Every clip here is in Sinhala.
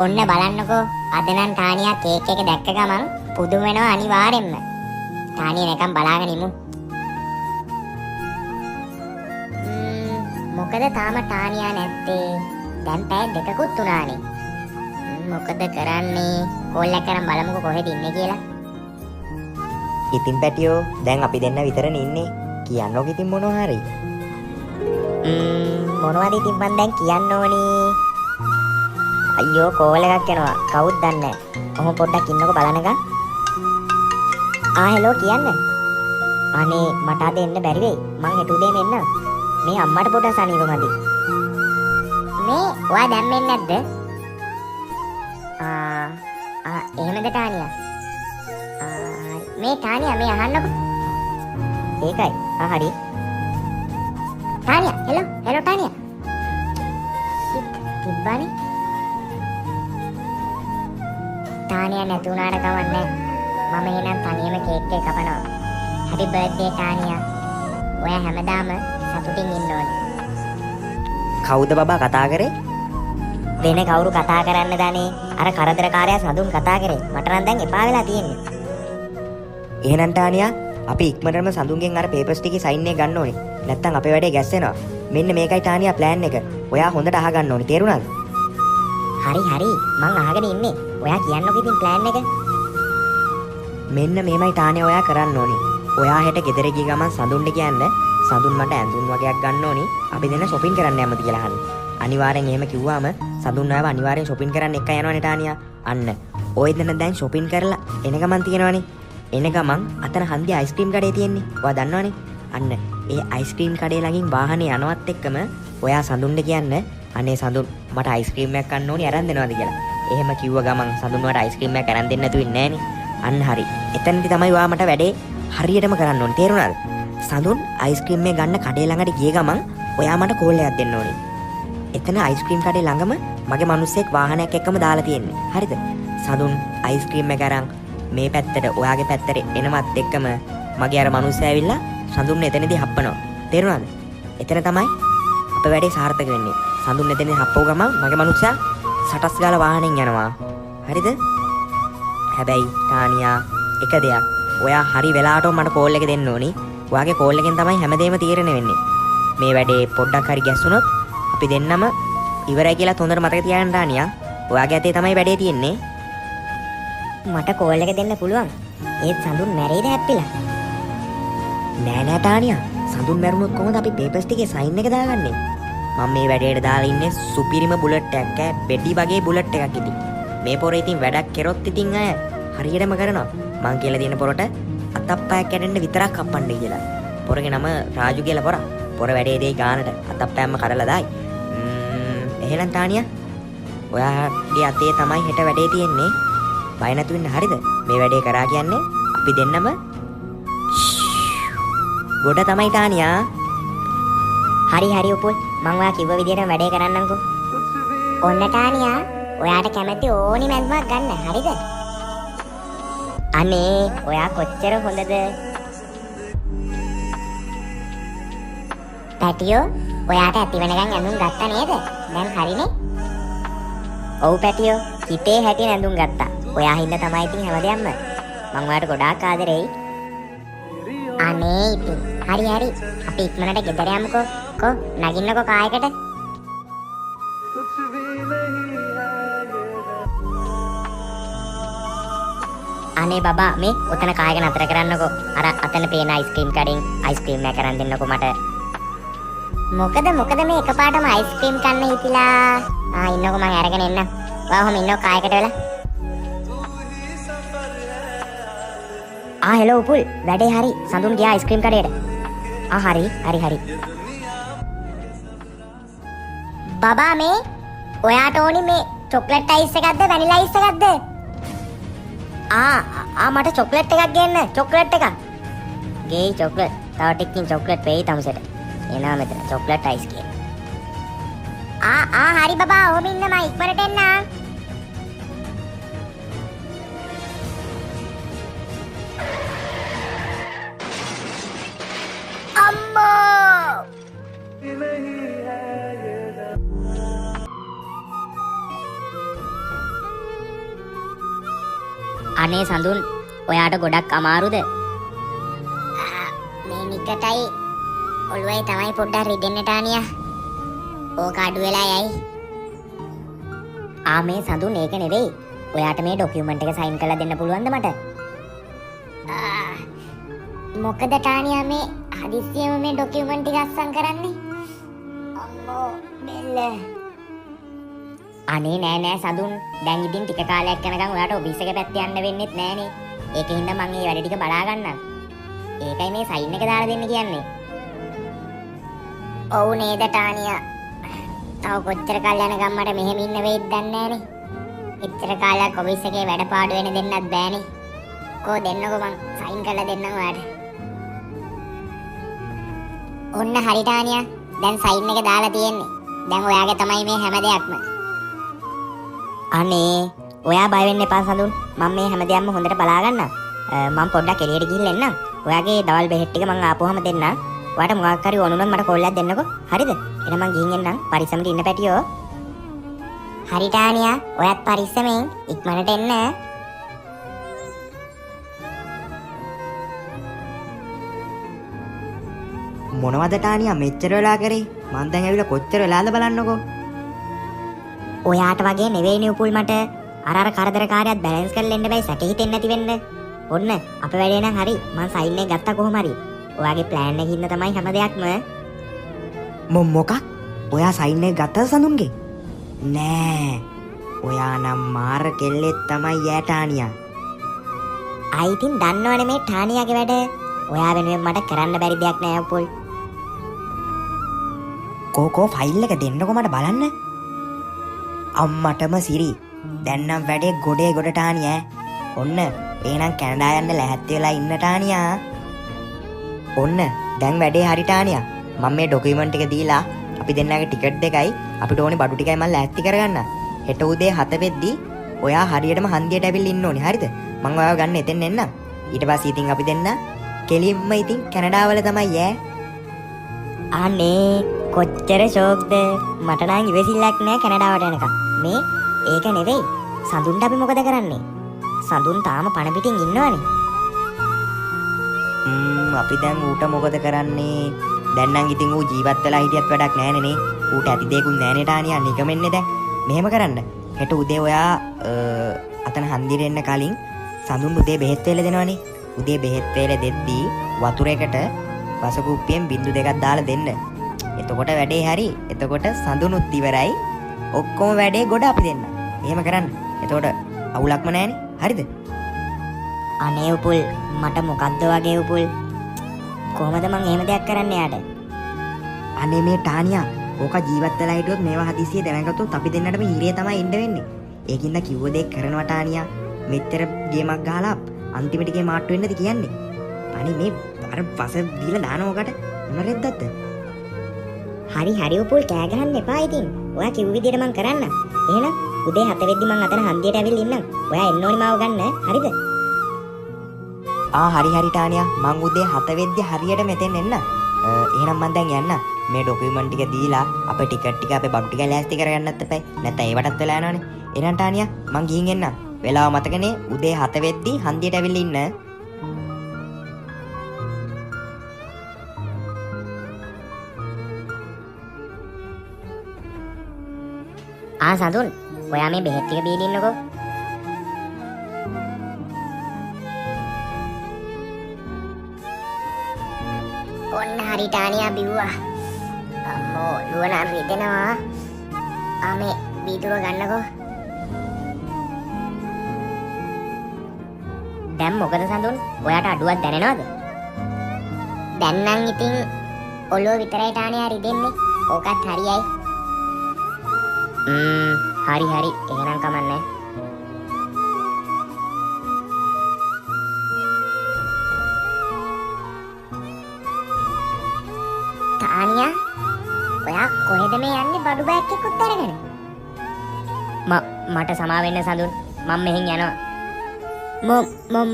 ඔන්න බලන්නකෝ අද නම් ටානියා කේක් එක දැක්ක ගමන් පුදුම වෙනවා අනිවාර්යෙන්ම. ටානියා නිකන් බලාගෙන ඉමු. මොකද තාම ටානියා නැත්තේ? දැන් පැය දෙකකුත් උනානේ. මොකද කරන්නේ? කෝල් එක කරන් බලමුකෝ කොහෙද ඉන්නේ කියලා. ඉතින් පැටියෝ දැන් අපි දෙන්න විතරනේ ඉන්නේ. කියන්නකො ඉතින් මොනවා හරි. මොනවද ඉතින් මන් දැන් කියන්න ඕනේ? අයියෝ කෝල් එකක් එනවා. කවුද දන්නේ නැහැ. ඔහොම පොඩ්ඩක් ඉන්නකෝ බලනකම්. හෙලෝ කියන්න. අනේ මට අද එන්න බැරි වෙයි. මං හෙට උදේම එන්න. මේ අම්මට පොඩ්ඩක් සනීප මදි. මේ ඔයා දැන් එන්නේ නැද්ද? එහෙමද ටානියා? මේ ටානියා මේ අහන්නකෝ. ඒකයි. හරි. ටානියා හෙලෝ ටානියා. තිබ්බනේ. ටානියා නැති උනාට කවන්නේ. මම එහෙනම් තනියම කේක් එක කපනවා. හැපි බර්ත්ඩේ ටානියා. ඔයා හැමදාම සතුටින් ඉන්න ඕනේ. කවුද බබා කතා කරේ? වෙන කවුරු කතා කරන්න දනේ? අර කරදරකාරයා සඳුන් කතා කරේ. මට නම් දැන් එපා වෙලා තියෙන්නේ. එහෙනම් ටානියා අපි ඉක්මනටම සඳුන්ගෙන් අර පේපර්ස් ටිකේ සයින් එක ගන්න ඕනේ. නැත්තම් අපේ වැඩේ ගැස්සෙනවා. මෙන්න මේකයි ටානියා ප්ලෑන් එක. ඔයා හොඳට අහගන්න ඕනේ. තේරුණාද? හරි මං අහගෙන ඉන්නේ. ඔයා කියන්නකො ඉතින් ප්ලෑන් එක. මෙන්න මේමයි ටානියා ඔයා කරන්න ඕනේ. ඔයා හෙට ගෙදර ගිය ගමන් සඳුන්ට කියන්න සඳුන් මට ඇඳුම් වගේක් ගන්න ඕනේ. අපි දෙන්න shopping කරන්න යමුද කියලා අහන්න. අනිවාර්යෙන් එහෙම කිව්වම සඳුන් ඔයාව අනිවාර්යෙන් shopping කරන්න එක යනවනේ ටානියා. අන්න ඔය දෙන්න දැන් shopping කරලා එන ගමන් තියනවනේ. එන ගමන් අතන හන්දිය අයිස්ක්‍රීම් කඩේ තියෙන්නේ. ඔයා දන්නවනේ. අන්න ඒ අයිස්ක්‍රීම් කඩේ ළඟින් වාහනේ යනවත් එක්කම ඔයා සඳුන්ට කියන්න අනේ සඳුන් මට අයිස්ක්‍රීම් එකක් ගන්න ඕනේ අරන් දෙනවද කියලා. එහෙම කිව්ව ගමන් සඳුන් වලට අයිස්ක්‍රීම් එකක් අරන් දෙන්න නැතුව ඉන්නේ නෑනේ. අන්න හරි. එතනදි තමයි ඔයා මට වැඩේ හරියටම කරන්න ඕනේ. තේරුණාද? සඳුන් අයිස්ක්‍රීම් එක ගන්න කඩේ ළඟට ගිය ගමන් ඔයා මට කෝල් එකක් දෙන්න ඕනේ. එතන අයිස්ක්‍රීම් කඩේ ළඟම මගේ මිනිස්සෙක් වාහනයක් එක්කම දාලා තියෙන්නේ. හරිද? සඳුන් අයිස්ක්‍රීම් එක අරන් මේ පැත්තට ඔයාගේ පැත්තට එනවත් එක්කම මගේ අර මිනිස්සයා ඇවිල්ලා සඳුන් එතනදී හප්පනවා. තේරුණාද? එතන තමයි අපේ වැඩේ සාර්ථක වෙන්නේ. සඳුන් එතනදී හප්පුව ගමන් මගේ මිනිස්සයා සටස් ගාලා වාහනෙන් යනවා. හරිද? හැබැයි ටානියා එක දෙයක්. ඔයා හරි වෙලාවටම මට කෝල් එක දෙන්න ඕනි. ඔයාගේ කෝල් එකෙන් තමයි හැමදේම තීරණය වෙන්නේ. මේ වැඩේ පොඩ්ඩක් හරි ගැස්සුනොත් අපි දෙන්නම ඉවරයි කියලා හොඳට මතක තියාගන්න ටානියා. ඔයාගේ අතේ තමයි වැඩේ තියෙන්නේ. මට කෝල් එක දෙන්න පුළුවන්. ඒත් සඳුන් මැරෙයිද හැප්පිලා? නෑ ටානියා. සඳුන් මැරුණොත් කොහොමද අපි පේපර්ස් ටිකේ සයින් එක දාගන්නේ? මම මේ වැඩේට දාලා ඉන්නේ සුපිරිම බුලට් එකක් ඈ. බෙඩි වගේ බුලට් එකක් ඉතින්. මේ පොරේ ඉතින් වැඩක් කරොත් ඉතින් අය හරියටම කරනවා. මං කියලා දෙන පොරට අතප්පයක් කැඩෙන්න විතරක් කපන්න කියලා. පොරගේ නම රාජු කියලා පොර. පොර වැඩේ දෙයි ගානට අතප්පයක්ම කඩලා දායි. එහෙනම් ටානියා ඔයාගේ අතේ තමයි හෙට වැඩේ තියෙන්නේ. බය නැතු වෙන්න හරිද? මේ වැඩේ කරා කියන්නේ අපි දෙන්නම ගොඩ තමයි ටානියා. හරි උපුල්. මං ඔයා කිව්ව විදිහටම වැඩේ කරන්නම්කෝ. ඔන්න ටානියා ඔයාට කැමති ඕනි මැද්මක් ගන්න. හරිද? අනේ ඔයා කොච්චර හොඳද? පැටියෝ ඔයාට ඇති වෙනකන් ඇඳුම් ගත්තා නේද? දැන් හරිනේ? ඔව් පැටියෝ හිතේ හැටි ඇඳුම් ගත්තා. ඔයා හින්දා තමයි ඉතින් හැමදේම. මං ඔයාට ගොඩාක් ආදරෙයි. අනේ ඉතින් හරි අපි ඉක්මනට ගෙදර යමුකෝ. නගින්නකෝ කායකට. අනේ බබා මේ ඔතන කායක නතර කරන්නකෝ. අර අතන පේන අයිස්ක්‍රීම් කඩෙන් අයිස්ක්‍රීම් එකක් අරන් දෙන්නකෝ මට. මොකද මේ එකපාරටම අයිස්ක්‍රීම් කන්න හිතිලා. ඉන්නකෝ මං අරගෙන එන්න. ඔයා ඔහම ඉන්නකෝ කායකට වෙලා. හෙලෝ උපුල්. වැඩේ හරි. සඳුන් ගියා අයිස්ක්‍රීම් කඩේට. හරි. බබා මේ ඔයාට ඕනි මේ චොක්ලට් අයිස් එකක්ද වැනිලා අයිස් එකක්ද? මට චොක්ලට් එකක් ගන්න. චොක්ලට් එකක්. ගේයි චොක්ලට්. තව ටිකකින් චොක්ලට් වෙයි තමුසෙට. එනවා මෙතන චොක්ලට් අයිස් කියන. හරි බබා ඔහොම ඉන්න මම ඉක්මනට එන්න. අම්මෝ අනේ සඳුන් ඔයාට ගොඩක් අමාරුද? මේ නිකටයි ඔළුවයි තමයි පොඩ්ඩක් රිදෙන්න ටානියා. ඕක අඩු වෙලා යයි. මේ සඳුන් ඒක නෙවෙයි. ඔයාට මේ ඩොකියුමන්ට් එක සයින් කරලා දෙන්න පුළුවන්ද මට? මොකද ටානියා මේ හදිස්සියම මේ ඩොකියුමන්ට් ටික අස්සම් කරන්නේ? අම්මෝ බෙල්ල. අනේ නෑ සඳුන්. දැන් ඉතින් ටික කාලයක් යනකම් ඔයාට ඔෆිස් එක පැත්තේ යන්න වෙන්නෙත් නෑනේ. ඒකින්ද මම මේ වැඩ ටික බලා ගන්නම්. ඒකයි මේ සයින් එක දාලා දෙන්න කියන්නේ. ඔව් නේද ටානියා. තව කොච්චර කාල යනකම් මට මෙහෙම ඉන්න වෙයිද දන්නේ නෑනේ. එච්චර කාලයක් ඔෆිස් එකේ වැඩ පාඩු වෙන දෙන්නත් බෑනේ. කෝ දෙන්නකෝ මං සයින් කරලා දෙන්නම් ඔයාට. ඔන්න හරි ටානියා. දැන් සයින් එක දාලා තියෙන්නේ. දැන් ඔයාගේ තමයි මේ හැම දෙයක්ම. අනේ ඔයා බය වෙන්න එපා සඳුන්. මම මේ හැම දෙයක්ම හොඳට බලා ගන්නම්. මම පොඩ්ඩක් එළියට ගිහින් එන්නම්. ඔයාගේ දවල් බෙහෙත් ටික මම ආපුවාම දෙන්න. ඔයාට මොකක් හරි ඕන වුණොත් මට කෝල් එකක් දෙන්නකෝ. හරිද? එහෙනම් මං ගිහින් එන්නම්. පරිස්සමට ඉන්න පැටියෝ. හරි ටානියා. ඔයත් පරිස්සමෙන් ඉක්මනට එන්න. මොනවද ටානියා මෙච්චර වෙලා කරේ? මං දැන් ඇවිල්ලා කොච්චර වෙලාද බලන්නකෝ. ඔයාට වගේ නෙවෙයිනේ උපුල් මට. අර කරදරකාරයත් බැලන්ස් කරලා එන්න බෑ සැකේ හිතෙන්නේ නැති වෙන්න. ඔන්න අපේ වැඩේ නම් හරි. මං සයින් එක ගත්තා කොහොම හරි. ඔයාගේ ප්ලෑන් එකකින් තමයි හැම දෙයක්ම. මොකක්? ඔයා සයින් එක ගත්තද සඳුන්ගේ? නෑ. ඔයා නම් මාර කෙල්ලෙක් තමයි යා ටානියා. ඉතින් දන්නවනේ මේ ටානියාගේ වැඩ. ඔයා වෙනුවෙන් මට කරන්න බැරි දෙයක් නෑ උපුල්. කෝ ෆයිල් එක දෙන්නකෝ මට බලන්න. අම්මටම සිරි. දැන් නම් වැඩේ ගොඩේ ගොඩ ටානියා. ඔන්න එහෙනම් කැනඩා යන්න ලැහැත්ති වෙලා ඉන්න ටානියා. ඔන්න දැන් වැඩේ හරි ටානියා. මම මේ ඩොකියුමන්ට් එක දීලා අපි දෙන්නගේ ටිකට් දෙකයි අපිට ඕනේ බඩු ටිකයි මම ලෑස්ති කරගන්න. හෙට උදේ 7 වෙද්දි ඔයා හරියටම හන්දියට ඇවිල්ලා ඉන්න ඕනේ. හරිද? මම ඔයාව ගන්න එතෙන් එන්නම්. ඊට පස්සේ ඉතින් අපි දෙන්න කෙලින්ම ඉතින් කැනඩා වල තමයි ඈ. අනේ කොච්චර ෂෝක්ද. මට නම් ඉවසිල්ලක් නෑ කැනඩාවට යනකම්. මේ ඒක නෙවෙයි. සඳුන්ට අපි මොකද කරන්නේ? සඳුන් තාම පණ පිටින් ඉන්නවනේ. අපි දැන් ඌට මොකද කරන්නේ? දැන් නම් ඉතින් ඌ ජීවත් වෙලා හිටියත් වැඩක් නෑනේ නේ. ඌට ඇති දෙයක්ුත් නෑනේ ටානියා. නිකමෙන්නේ දැන්. මෙහෙම කරන්න. හෙට උදේ ඔයා අතන හන්දියට එන්න කලින් සඳුන් උදේ බෙහෙත් වේල දෙනවනේ. උදේ බෙහෙත් වේල දෙද්දී වතුරේකට වසකුප්පියෙන් බින්දු දෙකක් දාලා දෙන්න. එතකොට වැඩේ හරි. එතකොට සඳුනුත් ඉවරයි. ඔක්කොම වැඩේ ගොඩ අපි දෙන්න. එහෙම කරන්න. එතකොට අවුලක්ම නෑනේ. හරිද? අනේ උපුල් මට මොකද්ද වගේ උපුල්. කොහමද මං එහෙම දෙයක් කරන්න යාට? අනේ මේ ටානියා ඕක ජීවත් වෙලා හිටියොත් මේවා හදිසියෙ දැනගත්තොත් අපි දෙන්නටම හීරේ තමයි ඉන්න වෙන්නේ. ඒකින්ද කිව්ව දේ කරනවා ටානියා. මෙච්චර ගේමක් ගහලා අන්තිමට ගේ මාට්ටු වෙන්නද කියන්නේ? අනේ මේ අර පස දීලා දානවකට මොන රෙද්දක්ද? හරි උපුල් කෑ ගහන්න එපා ඉතින්. ඔයා කිව්ව විදියට මං කරන්න. එහෙනම් උදේ 7 වෙද්දි මං අතන හන්දියට ඇවිල්ලා ඉන්නම්. ඔයා එන්න ඕනි මාව ගන්න. හරිද? හරි ටානියා. මං උදේ 7 වෙද්දි හරියට මෙතෙන් එන්න. එහෙනම් මං දැන් යන්න. මේ ඩොකියුමන්ට් ටික දීලා අපේ ටිකට් ටික අපේ බඩු ටික ලෑස්ති කරගන්නත් එපා. නැත්නම් ඒවටත් වෙලා යනවනේ. එහෙනම් ටානියා මං ගිහින් එන්නම්. වෙලාව මතකනේ උදේ 7 වෙද්දි හන්දියට ඇවිල්ලා ඉන්න. සඳුන් ඔයා මේ බෙහෙත් ටික බීලා ඉන්නකෝ. ඔන්න හරි ටානියා බිව්වා. අම්මෝ ලුවනා රිදෙනවා. මේ වීදුරුව ගන්නකෝ. දැන් මොකද සඳුන්? ඔයාට අඩුවක් දැනෙනවද? දැන් නම් ඉතින් ඔළුව විතරයි ටානියා රිදෙන්නේ. ඕකත් හරියයි. හරි එහෙනම් කමන්නේ. ටානියා ඔයා කොහෙද මේ යන්නේ බඩු බෑග් එකකුත් අරගෙන? මට සමා වෙන්න සඳුන්. මම මෙහෙන් යනවා.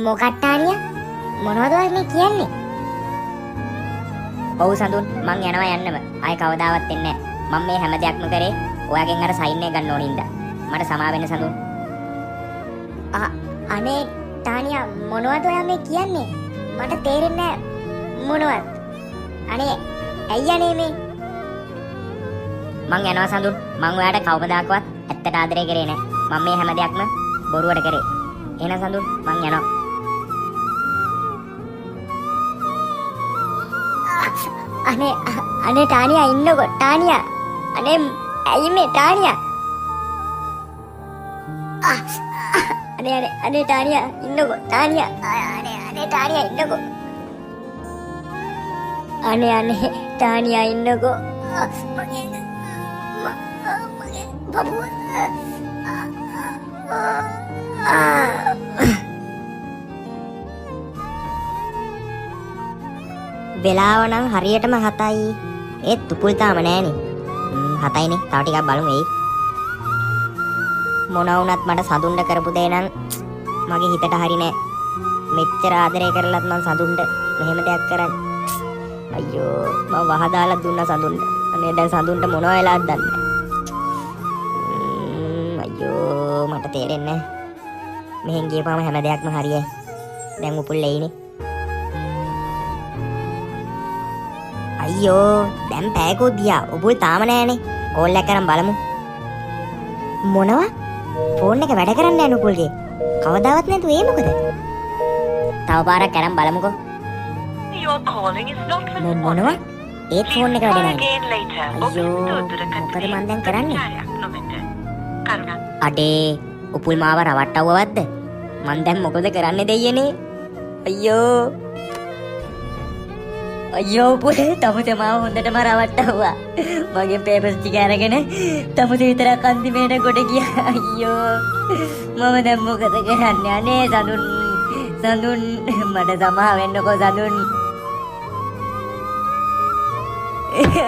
මොකක්ද ටානියා? මොනවද ඔය මේ කියන්නේ? ඔව් සඳුන් මං යනවා යන්නම. ආයේ කවදාවත් එන්නේ නැහැ. මම මේ හැම දෙයක්ම කරේ ඔයාගෙන් අර සයින් එක ගන්න ඕනින්ද. මට සමා වෙන්න සඳුන්. අනේ තානියා මොනවද ඔයා මේ කියන්නේ? මට තේරෙන්නේ නැහැ මොනවද? අනේ ඇයි අනේ මේ? මං යනවා සඳුන්. මං ඔයාට කවමදාකවත් ඇත්තට ආදරය කරේ නෑ. මම මේ හැම දෙයක්ම බොරුවට කරේ. එහෙනම් සඳුන් මං යනවා. අනේ තානියා ඉන්නකො තානියා. අනේ ඇයි මේ තානියා? අනේ තානියා ඉන්නකො තානියා. අනේ තානියා ඉන්නකො. අනේ තානියා ඉන්නකො. මගේ බබුව. වෙලාව නම් හරියටම 7යි. ඒත් තුපුල් තාම නෑනේ. 7යිනේ. තව ටිකක් බලමු එයි. මොන වුණත් මට සඳුන්ඩ කරපු දේ නම් මගේ හිතට හරි නෑ. මෙච්චර ආදරය කරලත් මං සඳුන්ඩ මෙහෙම දෙයක් කරන්නේ. අයියෝ මම වහදාලා දුන්නා සඳුන්ඩ. අනේ දැන් සඳුන්ට මොනව වෙලාද දන්නේ නෑ. අයියෝ මට තේරෙන්නේ නෑ. මෙහෙන් ගියපම හැම දෙයක්ම හරියයි. දැන් උපුල් එයිනේ. අයියෝ දැන් පැයකෝ ගියා. උපුල් තාම නෑනේ. කෝල් එකක් කරන් බලමු. මොනවා? ෆෝන් එක වැඩ කරන්නේ නැහැ නුපුල්ගේ. කවදාවත් නැතු ඒ මොකද? තව පාරක් කරන් බලමුකෝ. මොනවා? ඒත් ෆෝන් එක වැඩ නැහැ. අයියෝ මොකද මන් දැන් කරන්නේ? අඩේ උපුල් මාව රවට්ටවවද්ද? මන් දැන් මොකද කරන්නේ දෙයියනේ? අයියෝ අයියෝ උපුල් තමුසේ මාව හොඳටම රවට්ටවුවා. මගේ පේපර්ස් ටික අරගෙන තමුසේ විතරක් අන්තිමේට ගොඩ ගියා. අයියෝ මම දැන් මොකද කරන්නේ? අනේ සඳුන් මට සමා වෙන්නකෝ සඳුන්.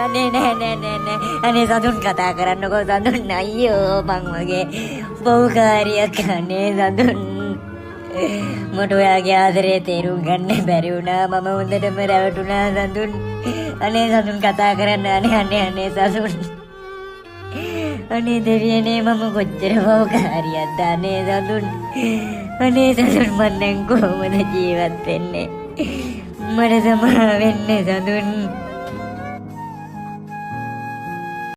අනේ නෑ අනේ සඳුන් කතා කරන්නකෝ සඳුන්. අයියෝ මං වගේ බහුකාරියක් අනේ සඳුන්. මට ඔයාගේ ආදරේ තේරුම් ගන්න බැරි වුණා. මම හොඳටම රැවටුණා සඳුන්. අනේ සඳුන් කතා කරන්න. අනේ සඳුන්. අනේ දෙවියනේ මම කොච්චර බහුකාරියක්ද අනේ සඳුන්. අනේ සඳුන් මන් දැන් කොහොමද ජීවත් වෙන්නේ? මට සමා වෙන්න සඳුන්.